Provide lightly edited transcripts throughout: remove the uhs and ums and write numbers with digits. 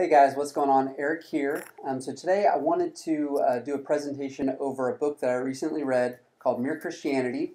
Hey guys, what's going on? Eric here. So today I wanted to do a presentation over a book that I recently read called Mere Christianity.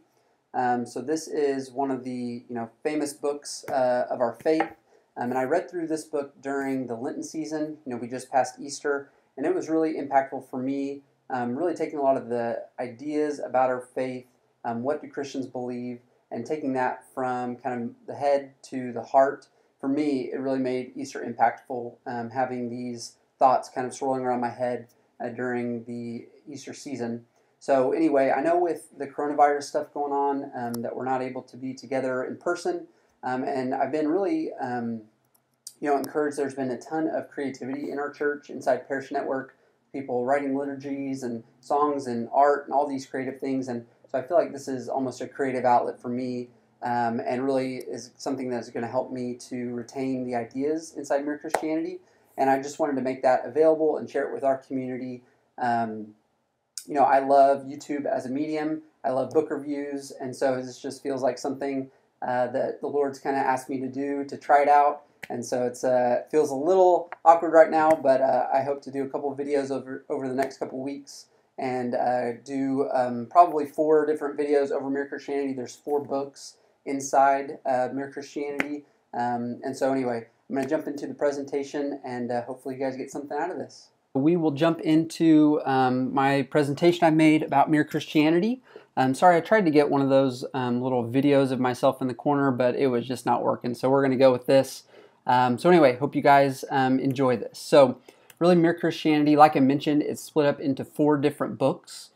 So this is one of the famous books of our faith, and I read through this book during the Lenten season. We just passed Easter, and it was really impactful for me. Really taking a lot of the ideas about our faith, what do Christians believe, and taking that from kind of the head to the heart. For me, it really made Easter impactful, having these thoughts kind of swirling around my head during the Easter season. So anyway, I know with the coronavirus stuff going on that we're not able to be together in person, and I've been really encouraged. There's been a ton of creativity in our church, inside Parish Network, people writing liturgies and songs and art and all these creative things, and so I feel like this is almost a creative outlet for me. And really is something that's going to help me to retain the ideas inside Mere Christianity. And I just wanted to make that available and share it with our community. I love YouTube as a medium. I love book reviews. And so this just feels like something that the Lord's kind of asked me to do, to try it out. And so it feels a little awkward right now, but I hope to do a couple of videos over the next couple of weeks. And do probably 4 different videos over Mere Christianity. There's 4 books inside Mere Christianity. And so anyway, I'm going to jump into the presentation, and hopefully you guys get something out of this. We will jump into my presentation I made about Mere Christianity. Sorry, I tried to get one of those little videos of myself in the corner, but it was just not working. So we're going to go with this. So anyway, hope you guys enjoy this. So really, Mere Christianity, like I mentioned, it's split up into 4 different books.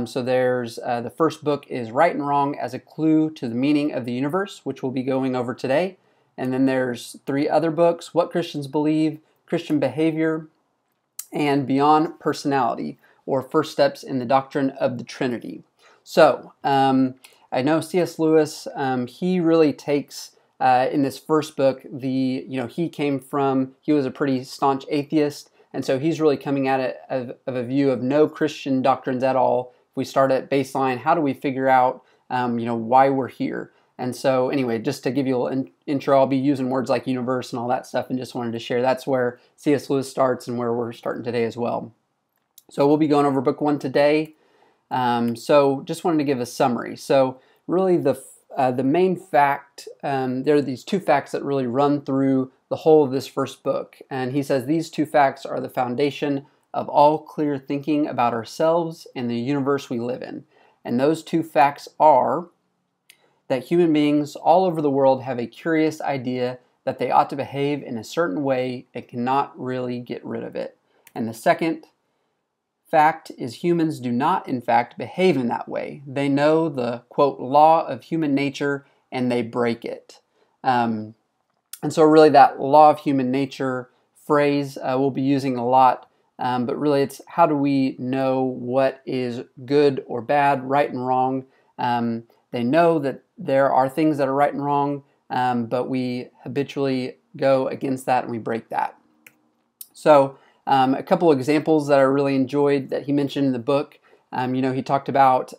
So there's the first book is Right and Wrong as a Clue to the Meaning of the Universe, which we'll be going over today. And then there's 3 other books, What Christians Believe, Christian Behavior, and Beyond Personality, or First Steps in the Doctrine of the Trinity. So I know C.S. Lewis, he really takes in this first book, he was a pretty staunch atheist. And so he's really coming at it of a view of no Christian doctrines at all. If we start at baseline, how do we figure out, why we're here? And so anyway, just to give you a little intro, I'll be using words like universe and all that stuff, and just wanted to share that's where C.S. Lewis starts and where we're starting today as well. So we'll be going over book 1 today. So just wanted to give a summary. So really the main fact, there are these 2 facts that really run through the whole of this first book. And he says these 2 facts are the foundation of all clear thinking about ourselves and the universe we live in. And those 2 facts are that human beings all over the world have a curious idea that they ought to behave in a certain way and cannot really get rid of it. And the second fact is humans do not, in fact, behave in that way. They know the, quote, law of human nature, and they break it. And so really that law of human nature phrase we'll be using a lot, but really it's how do we know what is good or bad, right and wrong. They know that there are things that are right and wrong, but we habitually go against that and we break that. So a couple of examples that I really enjoyed that he mentioned in the book. He talked about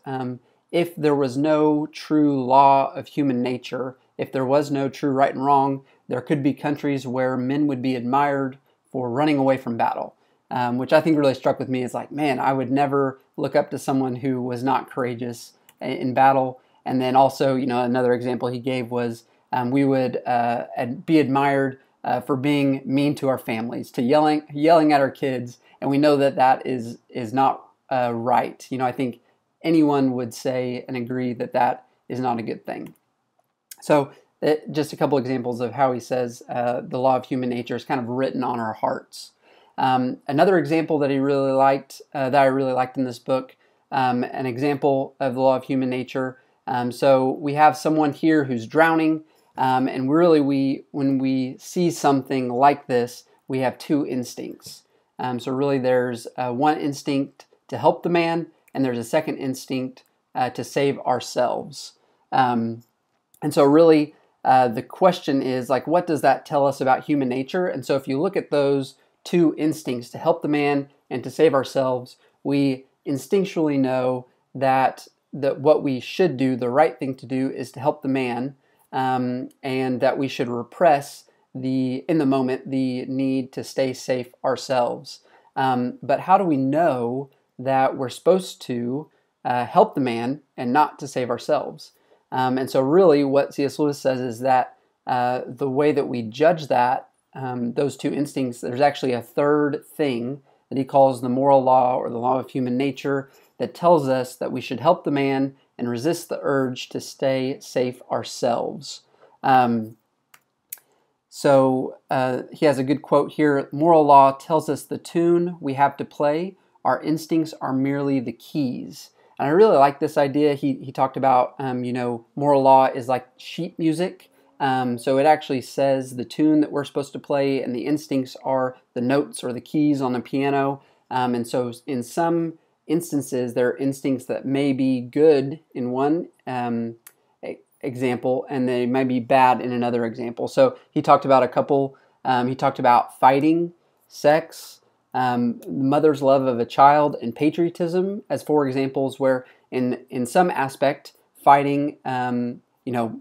if there was no true law of human nature, if there was no true right and wrong, there could be countries where men would be admired for running away from battle, which I think really struck with me. It's like, man, I would never look up to someone who was not courageous in battle. And then also, another example he gave was we would be admired for being mean to our families, to yelling at our kids, and we know that is not right. I think anyone would say and agree that is not a good thing. So just a couple examples of how he says the law of human nature is kind of written on our hearts. Another example that he really liked, that I really liked in this book, an example of the law of human nature. So we have someone here who's drowning, and really when we see something like this, we have 2 instincts. So really there's one instinct to help the man, and there's a second instinct to save ourselves. And so really the question is, like, what does that tell us about human nature? And so if you look at those 2 instincts, to help the man and to save ourselves, we instinctually know that what we should do, the right thing to do, is to help the man, and that we should repress in the moment, the need to stay safe ourselves. But how do we know that we're supposed to help the man and not to save ourselves? And so really what C.S. Lewis says is that the way that we judge that, those two instincts, there's actually a third thing that he calls the moral law or the law of human nature that tells us that we should help the man and resist the urge to stay safe ourselves. So he has a good quote here. Moral law tells us the tune we have to play. Our instincts are merely the keys. And I really like this idea. He talked about, moral law is like sheet music. So it actually says the tune that we're supposed to play, and the instincts are the notes or the keys on the piano. And so in some instances, there are instincts that may be good in one example, and they might be bad in another example. So he talked about a couple. He talked about fighting, sex, mother's love of a child, and patriotism as 4 examples where in some aspect, fighting,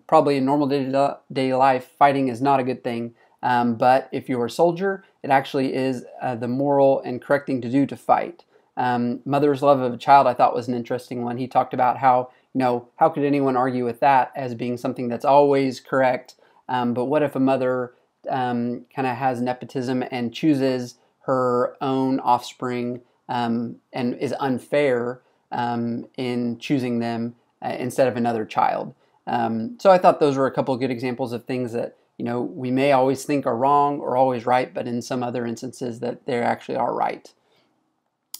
probably in normal day-to-day life, fighting is not a good thing. But if you're a soldier, it actually is the moral and correct thing to do to fight. Mother's love of a child, I thought, was an interesting one. He talked about how, how could anyone argue with that as being something that's always correct? But what if a mother kind of has nepotism and chooses her own offspring and is unfair in choosing them instead of another child? So I thought those were a couple of good examples of things that, we may always think are wrong or always right, but in some other instances that they actually are right.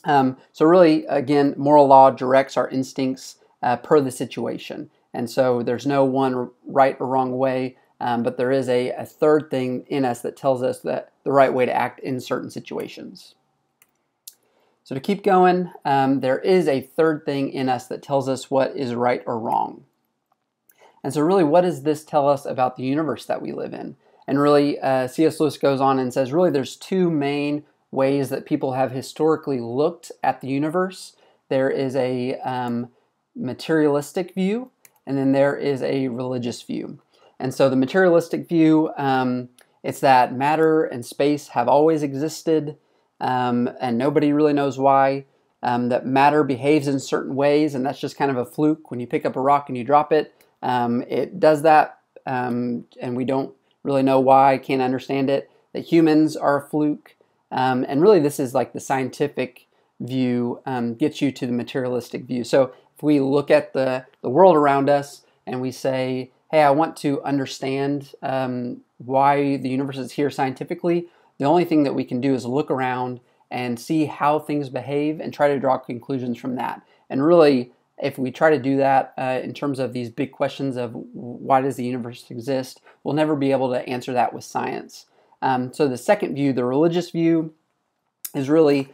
So really, again, moral law directs our instincts per the situation. And so there's no one right or wrong way, but there is a third thing in us that tells us that the right way to act in certain situations. So to keep going, there is a third thing in us that tells us what is right or wrong. And so really, what does this tell us about the universe that we live in? And really, C.S. Lewis goes on and says, really, there's 2 main ways that people have historically looked at the universe. There is a materialistic view, and then there is a religious view. And so the materialistic view, it's that matter and space have always existed, and nobody really knows why. That matter behaves in certain ways, and that's just kind of a fluke. When you pick up a rock and you drop it, it does that, and we don't really know why, can't understand it. That humans are a fluke. And really this is like the scientific view gets you to the materialistic view. So if we look at the world around us and we say, hey, I want to understand why the universe is here scientifically, the only thing that we can do is look around and see how things behave and try to draw conclusions from that. And really, if we try to do that in terms of these big questions of why does the universe exist, we'll never be able to answer that with science. So the second view, the religious view, is really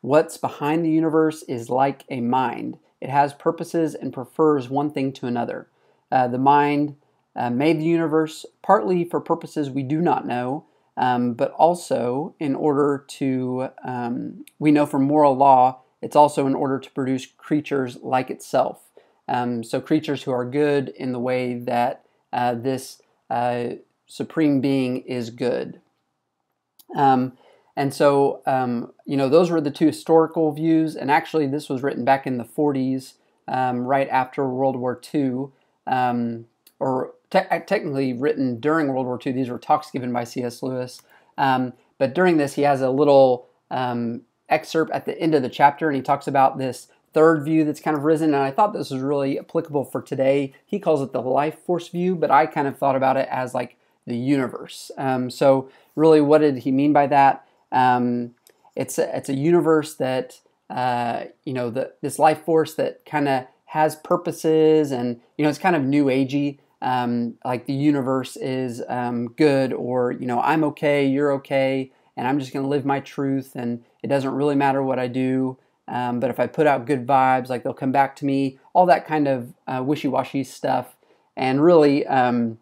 what's behind the universe is like a mind. It has purposes and prefers one thing to another. The mind made the universe partly for purposes we do not know, but also in order to, we know from moral law, it's also in order to produce creatures like itself. So creatures who are good in the way that this supreme being is good. And so, those were the 2 historical views, and actually this was written back in the 40s, right after World War II, technically written during World War II. These were talks given by C.S. Lewis. But during this, he has a little excerpt at the end of the chapter, and he talks about this third view that's kind of risen, and I thought this was really applicable for today. He calls it the life force view, but I kind of thought about it as like the universe. So really, what did he mean by that? It's a universe that, this life force that kind of has purposes, and, it's kind of new agey. Like the universe is good, or, I'm okay, you're okay, and I'm just going to live my truth, and it doesn't really matter what I do. But if I put out good vibes, like they'll come back to me, all that kind of wishy-washy stuff. And really, the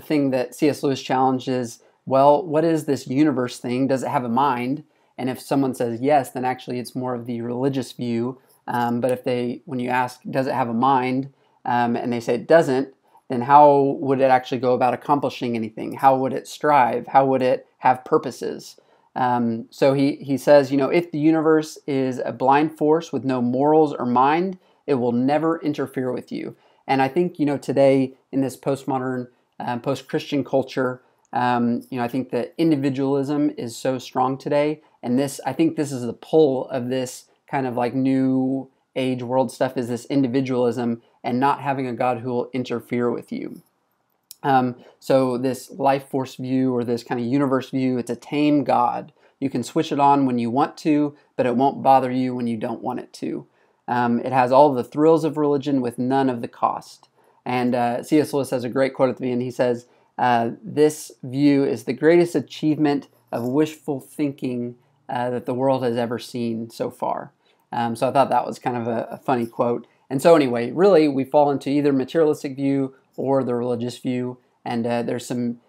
thing that C.S. Lewis challenged is, well, what is this universe thing? Does it have a mind? And if someone says yes, then actually it's more of the religious view. But when you ask, does it have a mind? And they say it doesn't, then how would it actually go about accomplishing anything? How would it strive? How would it have purposes? So he says, if the universe is a blind force with no morals or mind, it will never interfere with you. And I think, today in this postmodern, post-Christian culture, I think that individualism is so strong today. And I think this is the pull of this kind of like new age world stuff, is this individualism and not having a God who will interfere with you. So this life force view, or this kind of universe view, it's a tame God. You can switch it on when you want to, but it won't bother you when you don't want it to. It has all the thrills of religion with none of the cost. And C.S. Lewis has a great quote at the end. He says, this view is the greatest achievement of wishful thinking that the world has ever seen so far. So I thought that was kind of a funny quote. And so anyway, really we fall into either materialistic view or the religious view. And there's some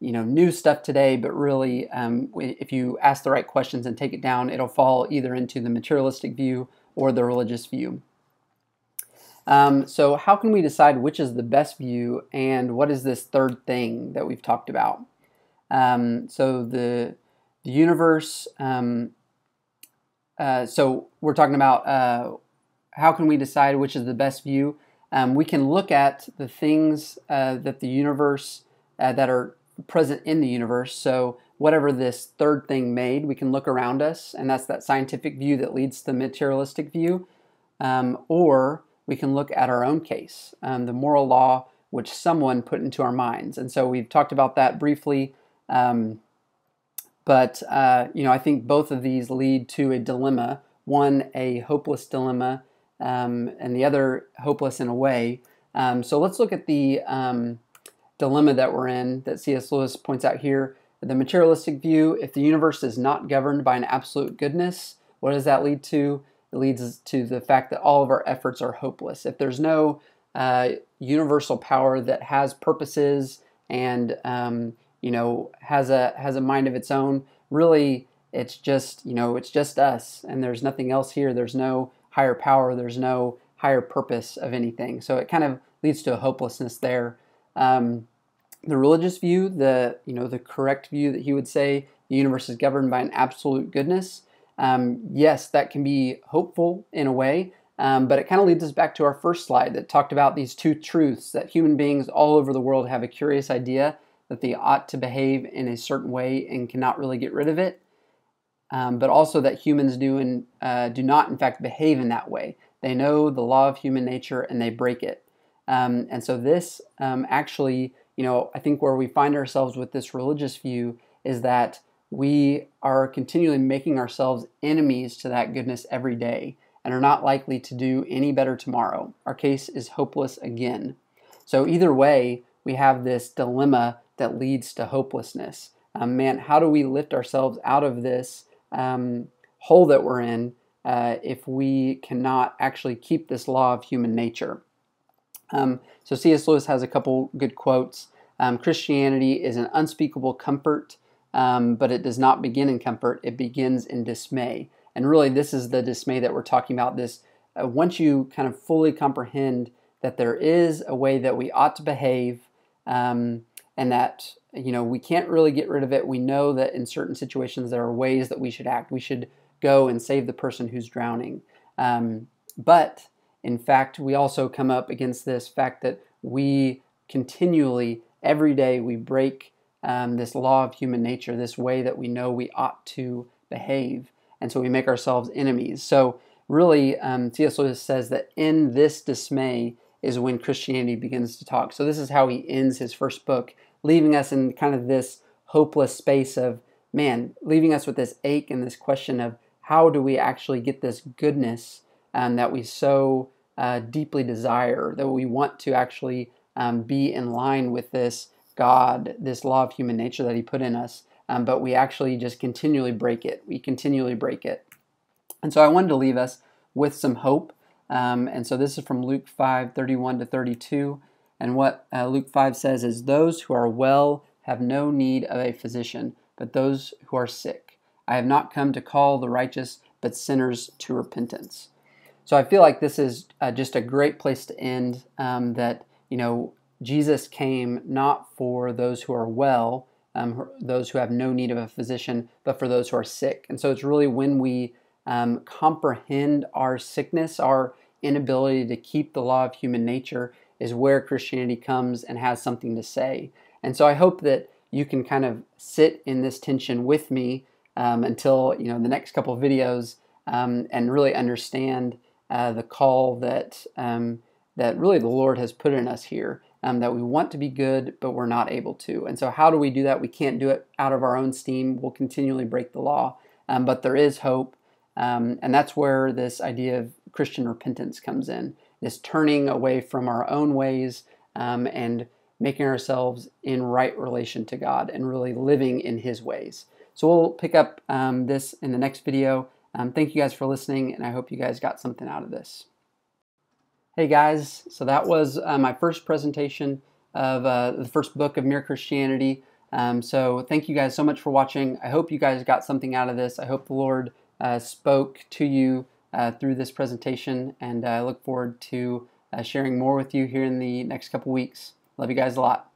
new stuff today, but really if you ask the right questions and take it down, it'll fall either into the materialistic view or the religious view. So how can we decide which is the best view, and what is this third thing that we've talked about? So the universe, so we're talking about how can we decide which is the best view? We can look at the things that the universe, that are present in the universe. So whatever this third thing made, we can look around us, and that's that scientific view that leads to the materialistic view. Or we can look at our own case, the moral law which someone put into our minds. And so we've talked about that briefly, but I think both of these lead to a dilemma. One, a hopeless dilemma, and the other hopeless in a way. So let's look at the dilemma that we're in, that C.S. Lewis points out here. The materialistic view: if the universe is not governed by an absolute goodness, what does that lead to? It leads to the fact that all of our efforts are hopeless. If there's no universal power that has purposes and has a mind of its own, really it's just us, and there's nothing else here. There's no higher power. There's no higher purpose of anything. So it kind of leads to a hopelessness there. The religious view, the correct view that he would say, the universe is governed by an absolute goodness. Yes, that can be hopeful in a way, but it kind of leads us back to our first slide that talked about these two truths, that human beings all over the world have a curious idea that they ought to behave in a certain way and cannot really get rid of it, but also that humans do not in fact behave in that way. They know the law of human nature and they break it. And so this actually, I think where we find ourselves with this religious view is that we are continually making ourselves enemies to that goodness every day and are not likely to do any better tomorrow. Our case is hopeless again. So either way, we have this dilemma that leads to hopelessness. How do we lift ourselves out of this hole that we're in if we cannot actually keep this law of human nature? So C.S. Lewis has a couple good quotes. Christianity is an unspeakable comfort, but it does not begin in comfort. It begins in dismay. And really, this is the dismay that we're talking about. This once you kind of fully comprehend that there is a way that we ought to behave, and that we can't really get rid of it. We know that in certain situations there are ways that we should act. We should go and save the person who's drowning. But in fact, we also come up against this fact that we continually, every day, we break this law of human nature, this way that we know we ought to behave. And so we make ourselves enemies. So really, C.S. Lewis says that in this dismay is when Christianity begins to talk. So this is how he ends his first book, leaving us in kind of this hopeless space of, leaving us with this ache and this question of how do we actually get this goodness that we so deeply desire, that we want to actually be in line with this God, this law of human nature that he put in us, but we actually just continually break it. We continually break it. And so I wanted to leave us with some hope. And so this is from Luke 5:31-32. And what Luke 5 says is, "Those who are well have no need of a physician, but those who are sick. I have not come to call the righteous, but sinners to repentance." So I feel like this is just a great place to end, that, Jesus came not for those who are well, those who have no need of a physician, but for those who are sick. And so it's really when we comprehend our sickness, our inability to keep the law of human nature, is where Christianity comes and has something to say. And so I hope that you can kind of sit in this tension with me until the next couple of videos and really understand the call that that really the Lord has put in us here. That we want to be good, but we're not able to. And so how do we do that? We can't do it out of our own steam. We'll continually break the law. But there is hope. And that's where this idea of Christian repentance comes in, this turning away from our own ways and making ourselves in right relation to God and really living in His ways. So we'll pick up this in the next video. Thank you guys for listening, and I hope you guys got something out of this. Hey guys, so that was my first presentation of the first book of Mere Christianity. So thank you guys so much for watching. I hope you guys got something out of this. I hope the Lord spoke to you through this presentation, and I look forward to sharing more with you here in the next couple weeks. Love you guys a lot.